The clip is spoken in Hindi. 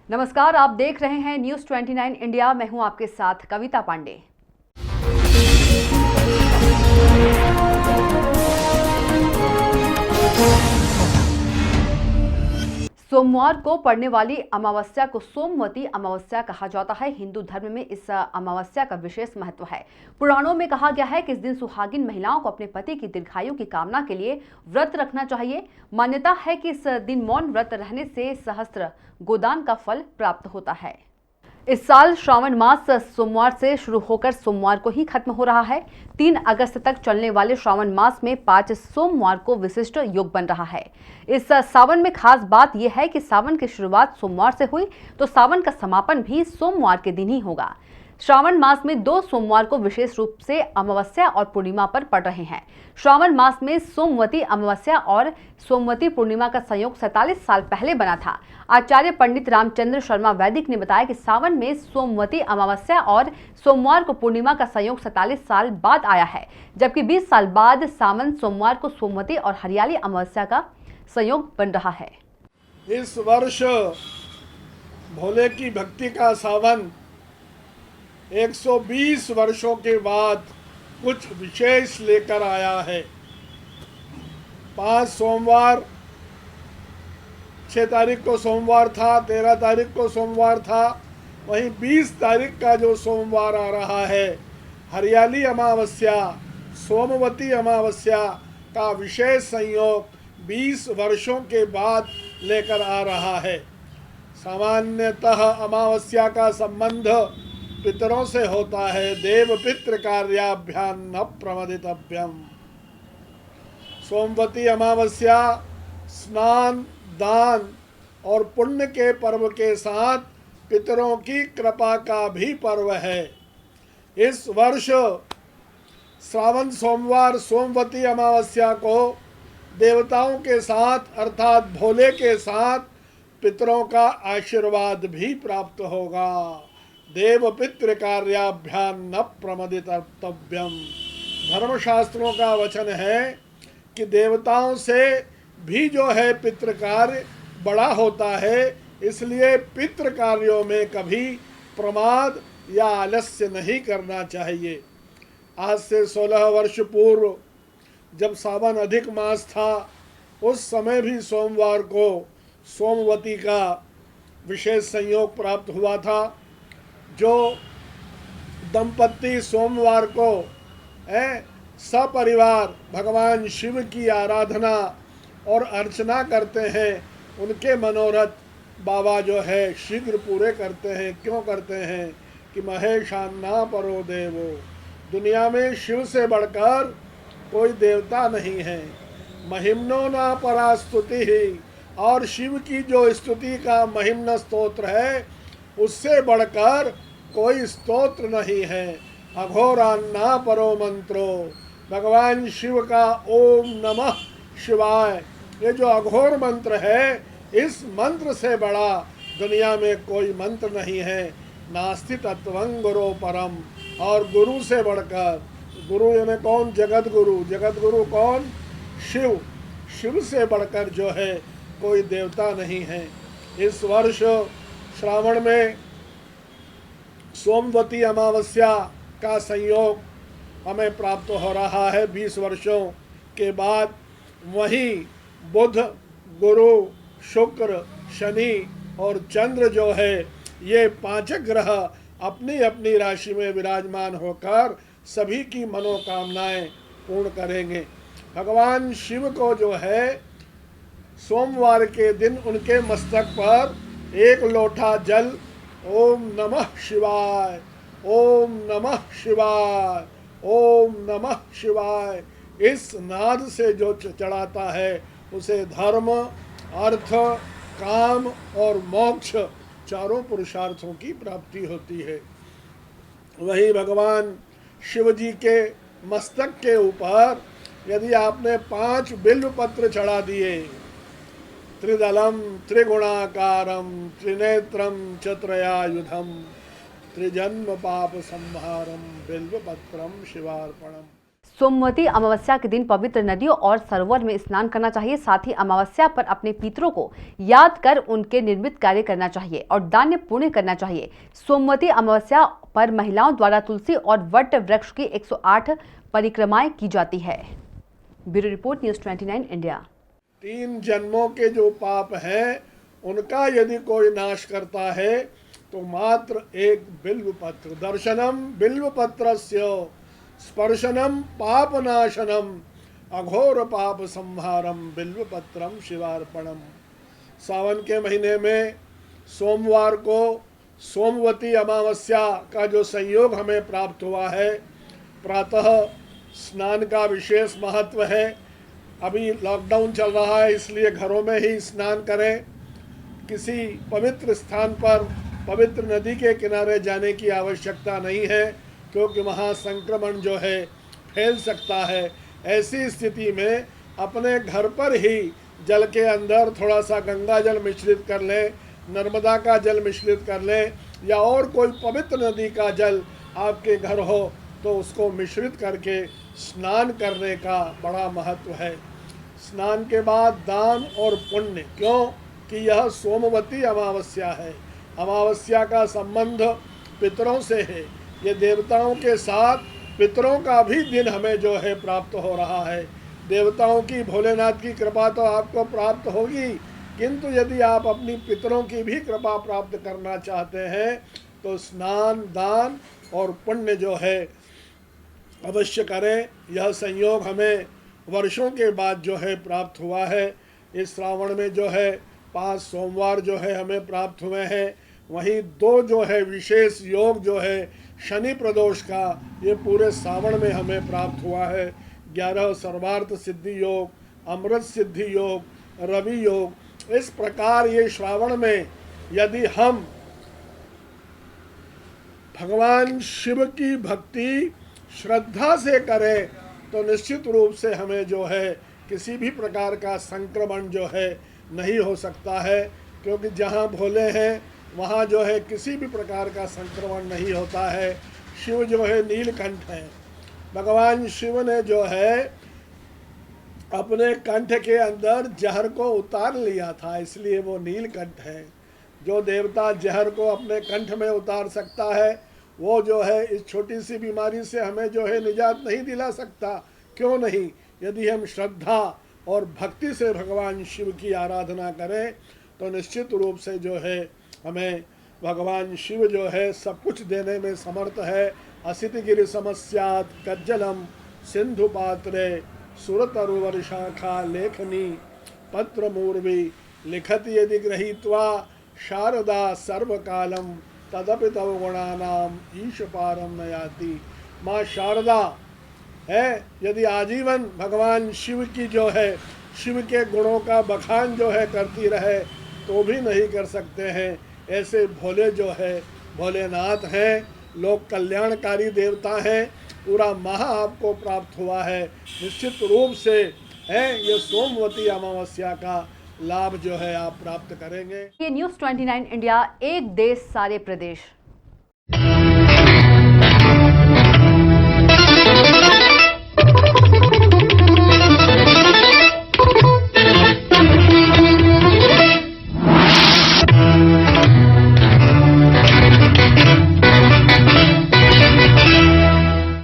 नमस्कार, आप देख रहे हैं न्यूज़ 29 इंडिया। मैं हूं आपके साथ कविता पांडे। सोमवार को पड़ने वाली अमावस्या को सोमवती अमावस्या कहा जाता है। हिंदू धर्म में इस अमावस्या का विशेष महत्व है। पुराणों में कहा गया है कि इस दिन सुहागिन महिलाओं को अपने पति की दीर्घायु की कामना के लिए व्रत रखना चाहिए। मान्यता है कि इस दिन मौन व्रत रहने से सहस्त्र गोदान का फल प्राप्त होता है। इस साल श्रावण मास सोमवार से शुरू होकर सोमवार को ही खत्म हो रहा है। 3 अगस्त तक चलने वाले श्रावण मास में 5 सोमवार को विशिष्ट योग बन रहा है। इस सावन में खास बात यह है कि सावन की शुरुआत सोमवार से हुई तो सावन का समापन भी सोमवार के दिन ही होगा। श्रावण मास में 2 सोमवार को विशेष रूप से अमावस्या और पूर्णिमा पर पड़ रहे हैं। श्रावण मास में सोमवती अमावस्या और सोमवती पूर्णिमा का संयोग 47 साल पहले बना था। आचार्य पंडित रामचंद्र शर्मा वैदिक ने बताया कि सावन में सोमवती अमावस्या और सोमवार को पूर्णिमा का संयोग 47 साल बाद आया है, जबकि 20 साल बाद सावन सोमवार को सोमवती और हरियाली अमावस्या का संयोग बन रहा है। इस वर्ष भोले की भक्ति का सावन 120 वर्षों के बाद कुछ विशेष लेकर आया है। 5 सोमवार, 6 तारीख को सोमवार था, 13 तारीख को सोमवार था, वहीं 20 तारीख का जो सोमवार आ रहा है हरियाली अमावस्या, सोमवती अमावस्या का विशेष संयोग 20 वर्षों के बाद लेकर आ रहा है। सामान्यतः अमावस्या का संबंध पितरों से होता है। देव पितृ कार्याभ्याम न प्रमदितव्यम। सोमवती अमावस्या स्नान, दान और पुण्य के पर्व के साथ पितरों की कृपा का भी पर्व है। इस वर्ष श्रावण सोमवार सोमवती अमावस्या को देवताओं के साथ अर्थात भोले के साथ पितरों का आशीर्वाद भी प्राप्त होगा। देव पितृ कार्याभ्याम न प्रमदितव्यम। धर्मशास्त्रों का वचन है कि देवताओं से भी जो है पितृ कार्य बड़ा होता है, इसलिए पितृ कार्यों में कभी प्रमाद या आलस्य नहीं करना चाहिए। आज से 16 वर्ष पूर्व जब सावन अधिक मास था, उस समय भी सोमवार को सोमवती का विशेष संयोग प्राप्त हुआ था। जो दंपत्ति सोमवार को सपरिवार भगवान शिव की आराधना और अर्चना करते हैं, उनके मनोरथ बाबा जो है शीघ्र पूरे करते हैं। क्यों करते हैं कि महेशान्ना परो देवो, दुनिया में शिव से बढ़कर कोई देवता नहीं है। महिम्नो ना परा स्तुति ही, और शिव की जो स्तुति का महिम्न स्तोत्र है उससे बढ़कर कोई स्तोत्र नहीं है। अघोरान्ना परो मंत्रो, भगवान शिव का ओम नमः शिवाय, ये जो अघोर मंत्र है, इस मंत्र से बड़ा दुनिया में कोई मंत्र नहीं है। नास्ति तत्वं गुरो परम, और गुरु से बढ़कर, गुरु यानी कौन? जगत गुरु। जगत गुरु कौन? शिव। शिव से बढ़कर जो है कोई देवता नहीं है। इस वर्ष श्रावण में सोमवती अमावस्या का संयोग हमें प्राप्त हो रहा है 20 वर्षों के बाद। वहीं बुध, गुरु, शुक्र, शनि और चंद्र जो है, ये 5 ग्रह अपनी अपनी राशि में विराजमान होकर सभी की मनोकामनाएं पूर्ण करेंगे। भगवान शिव को जो है सोमवार के दिन उनके मस्तक पर 1 लोटा जल ओम नमः शिवाय, ओम नमः शिवाय, ओम नमः शिवाय, इस नाद से जो चढ़ाता है उसे धर्म, अर्थ, काम और मोक्ष चारों पुरुषार्थों की प्राप्ति होती है। वही भगवान शिव जी के मस्तक के ऊपर यदि आपने 5 बिल्व पत्र चढ़ा दिए, त्रिदलम त्रिगुणाकारम त्रिनेत्रम चत्रयायुधम त्रिजन्म पाप संहारम बिल्व पत्रम शिवार्पणम। सोमवती अमावस्या के दिन पवित्र नदियों और सरोवर में स्नान करना चाहिए। साथ ही अमावस्या पर अपने पितरों को याद कर उनके निर्मित कार्य करना चाहिए और दान पुण्य करना चाहिए। सोमवती अमावस्या पर महिलाओं द्वारा तुलसी और वट वृक्ष की 108 परिक्रमाएं की जाती है। Bureau report, news 29 India. 3 जन्मों के जो पाप हैं उनका यदि कोई नाश करता है तो मात्र एक बिल्वपत्र दर्शनम बिल्वपत्रस्य स्पर्शनम पापनाशनम अघोर पाप संहारम बिल्वपत्रम शिवार्पणम। सावन के महीने में सोमवार को सोमवती अमावस्या का जो संयोग हमें प्राप्त हुआ है, प्रातः स्नान का विशेष महत्व है। अभी लॉकडाउन चल रहा है, इसलिए घरों में ही स्नान करें। किसी पवित्र स्थान पर पवित्र नदी के किनारे जाने की आवश्यकता नहीं है, क्योंकि वहाँ संक्रमण जो है फैल सकता है। ऐसी स्थिति में अपने घर पर ही जल के अंदर थोड़ा सा गंगा जल मिश्रित कर लें, नर्मदा का जल मिश्रित कर लें, या और कोई पवित्र नदी का जल आपके घर हो तो उसको मिश्रित करके स्नान करने का बड़ा महत्व है। स्नान के बाद दान और पुण्य, क्यों कि यह सोमवती अमावस्या है। अमावस्या का संबंध पितरों से है। ये देवताओं के साथ पितरों का भी दिन हमें जो है प्राप्त हो रहा है। देवताओं की, भोलेनाथ की कृपा तो आपको प्राप्त होगी, किंतु यदि आप अपनी पितरों की भी कृपा प्राप्त करना चाहते हैं तो स्नान, दान और पुण्य जो है अवश्य करें। यह संयोग हमें वर्षों के बाद जो है प्राप्त हुआ है। इस श्रावण में जो है 5 सोमवार जो है हमें प्राप्त हुए हैं। वहीं 2 जो है विशेष योग जो है शनि प्रदोष का, ये पूरे श्रावण में हमें प्राप्त हुआ है। 11 सर्वार्थ सिद्धि योग, अमृत सिद्धि योग, रवि योग। इस प्रकार ये श्रावण में यदि हम भगवान शिव की भक्ति श्रद्धा से करें तो निश्चित रूप से हमें जो है किसी भी प्रकार का संक्रमण जो है नहीं हो सकता है, क्योंकि जहाँ भोले हैं वहाँ जो है किसी भी प्रकार का संक्रमण नहीं होता है। शिव जो है नीलकंठ है। भगवान शिव ने जो है अपने कंठ के अंदर जहर को उतार लिया था, इसलिए वो नीलकंठ है। जो देवता जहर को अपने कंठ में उतार सकता है वो जो है इस छोटी सी बीमारी से हमें जो है निजात नहीं दिला सकता। क्यों नहीं? यदि हम श्रद्धा और भक्ति से भगवान शिव की आराधना करें तो निश्चित रूप से जो है हमें भगवान शिव जो है सब कुछ देने में समर्थ है। असितगिरि समस्यात् कज्जलम सिंधु पात्रे सुरतरुवर्षाखा लेखनी पत्र मूर्वी लिखति यदि गृहीत्वा शारदा सर्वकालम तदपि तव गुणानाम ईश पारम न याति। माँ शारदा है, यदि आजीवन भगवान शिव की जो है शिव के गुणों का बखान जो है करती रहे तो भी नहीं कर सकते हैं। ऐसे भोले जो है भोलेनाथ हैं, लोक कल्याणकारी देवता हैं। पूरा माह आपको प्राप्त हुआ है। निश्चित रूप से है ये सोमवती अमावस्या का लाभ जो है आप प्राप्त करेंगे। ये न्यूज़ 29 इंडिया, एक देश सारे प्रदेश।